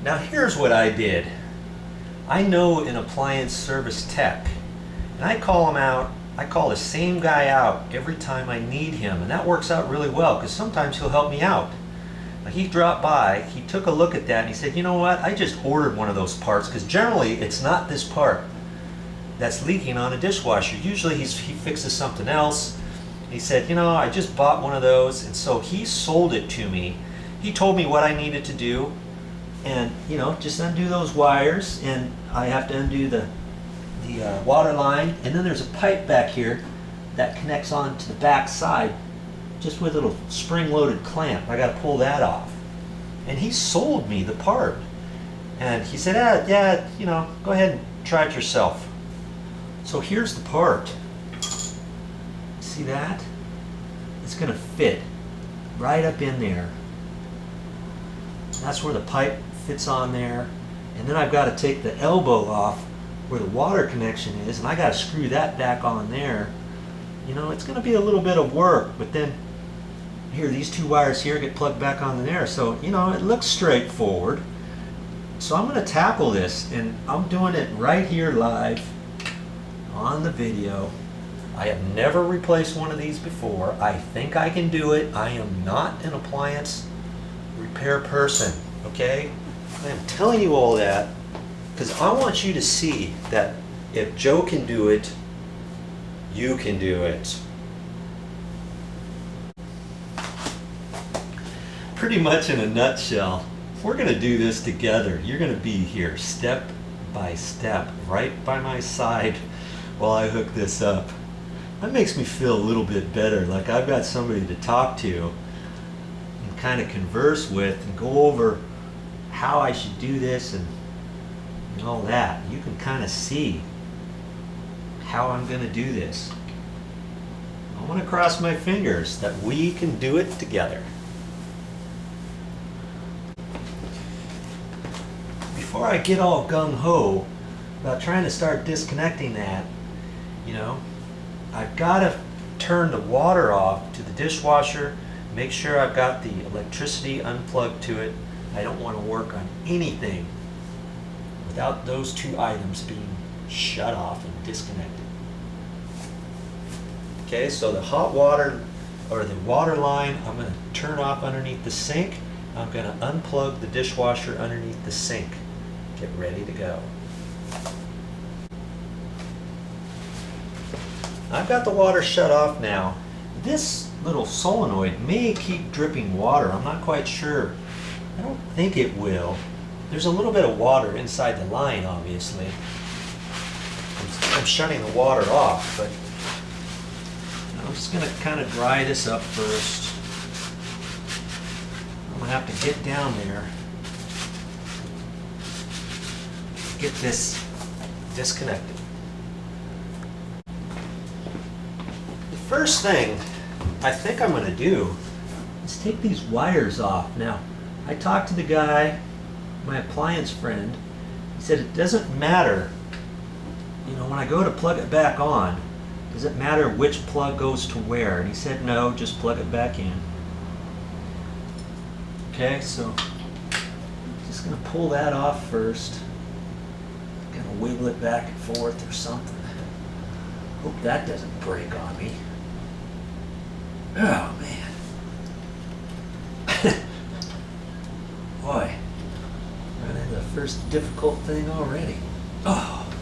Now here's what I did. I know an appliance service tech, and I call him out. I call the same guy out every time I need him, and that works out really well because sometimes he'll help me out. Now, he dropped by, he took a look at that, and he said, you know what, I just ordered one of those parts because generally it's not this part that's leaking on a dishwasher. Usually he fixes something else. He said, you know, I just bought one of those, and so he sold it to me. He told me what I needed to do, and you know, just undo those wires, and I have to undo the water line, and then there's a pipe back here that connects on to the back side just with a little spring-loaded clamp. I got to pull that off. And he sold me the part, and he said, yeah, you know, go ahead and try it yourself. So here's the part. See that? It's going to fit right up in there. That's where the pipe fits on there, and then I've got to take the elbow off where the water connection is, and I got to screw that back on there. You know, it's going to be a little bit of work, but then here, these two wires here get plugged back on there, so you know, it looks straightforward. So I'm going to tackle this, and I'm doing it right here live on the video. I have never replaced one of these before. I think I can do it. I am not an appliance repair person, okay? I am telling you all that because I want you to see that if Joe can do it, you can do it. Pretty much in a nutshell, if we're going to do this together, you're going to be here step by step, right by my side while I hook this up. That makes me feel a little bit better, like I've got somebody to talk to and kind of converse with and go over how I should do this and all that. You can kind of see how I'm going to do this. I want to cross my fingers that we can do it together. Before I get all gung-ho about trying to start disconnecting that, you know, I've got to turn the water off to the dishwasher, make sure I've got the electricity unplugged to it. I don't want to work on anything without those two items being shut off and disconnected. Okay, so the hot water or the water line I'm going to turn off underneath the sink. I'm going to unplug the dishwasher underneath the sink. Get ready to go. I've got the water shut off now. This little solenoid may keep dripping water. I'm not quite sure. I don't think it will. There's a little bit of water inside the line, obviously. I'm shutting the water off, but I'm just going to kind of dry this up first. I'm going to have to get down there, get this disconnected. The first thing I think I'm going to do is take these wires off. Now, I talked to the guy, my appliance friend. He said it doesn't matter, you know, when I go to plug it back on, does it matter which plug goes to where? And he said no, just plug it back in. Okay, so I'm just going to pull that off first. Kind of wiggle it back and forth or something. Hope that doesn't break on me. Oh man. Boy, ran into the first difficult thing already. Oh.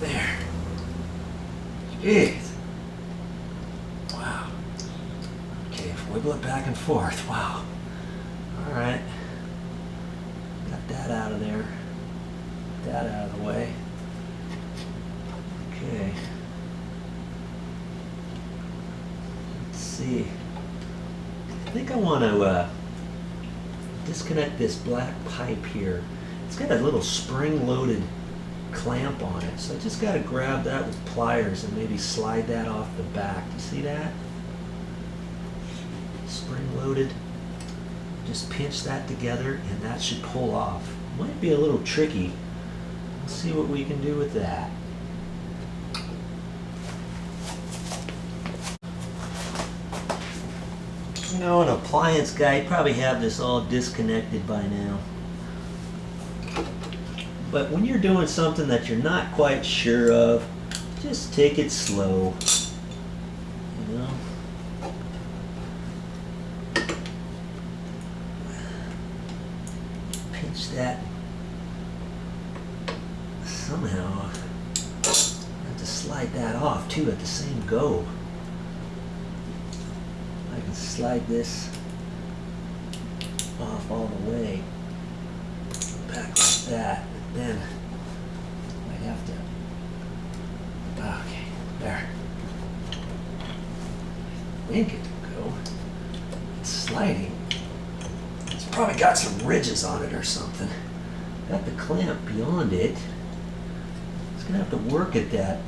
There. Jeez. Wow. Okay, wiggle it back and forth. Wow. Alright. Got that out of there. That out of the way. Okay. Let's see. I think I want to disconnect this black pipe here. It's got a little spring-loaded clamp on it, so I just got to grab that with pliers and maybe slide that off the back. You see that? Spring-loaded. Just pinch that together and that should pull off. Might be a little tricky. Let's see what we can do with that. You know, an appliance guy, you probably have this all disconnected by now. But when you're doing something that you're not quite sure of, just take it slow. You know? Pinch that. Somehow, I have to slide that off too at the same go. I can slide this off all the way, back like that, but then I have to, okay, there. I think it will go. It's sliding. It's probably got some ridges on it or something. Got the clamp beyond it. It's gonna have to work at that.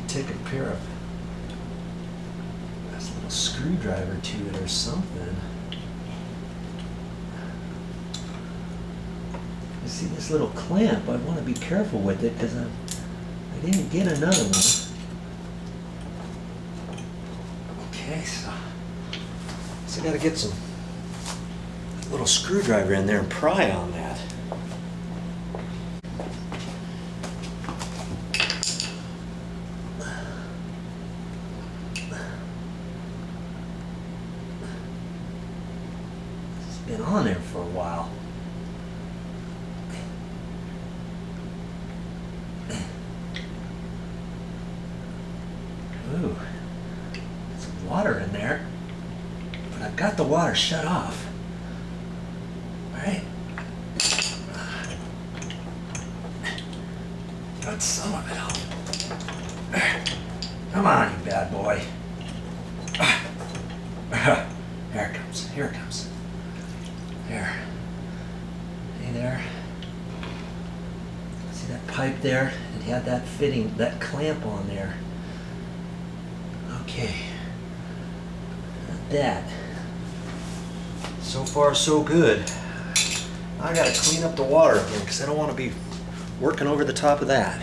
Take a pair of a little screwdriver to it or something. You see this little clamp, I want to be careful with it because I didn't get another one. Okay, so I got to get some little screwdriver in there and pry on that. Been on there for a while. Ooh, some water in there, but I've got the water shut off. All right. Got some of it off. Come on, you bad boy. Here it comes. Here it comes. There. Hey there. See that pipe there? It had that fitting, that clamp on there. Okay. Got that. So far, so good. I gotta clean up the water again because I don't want to be working over the top of that.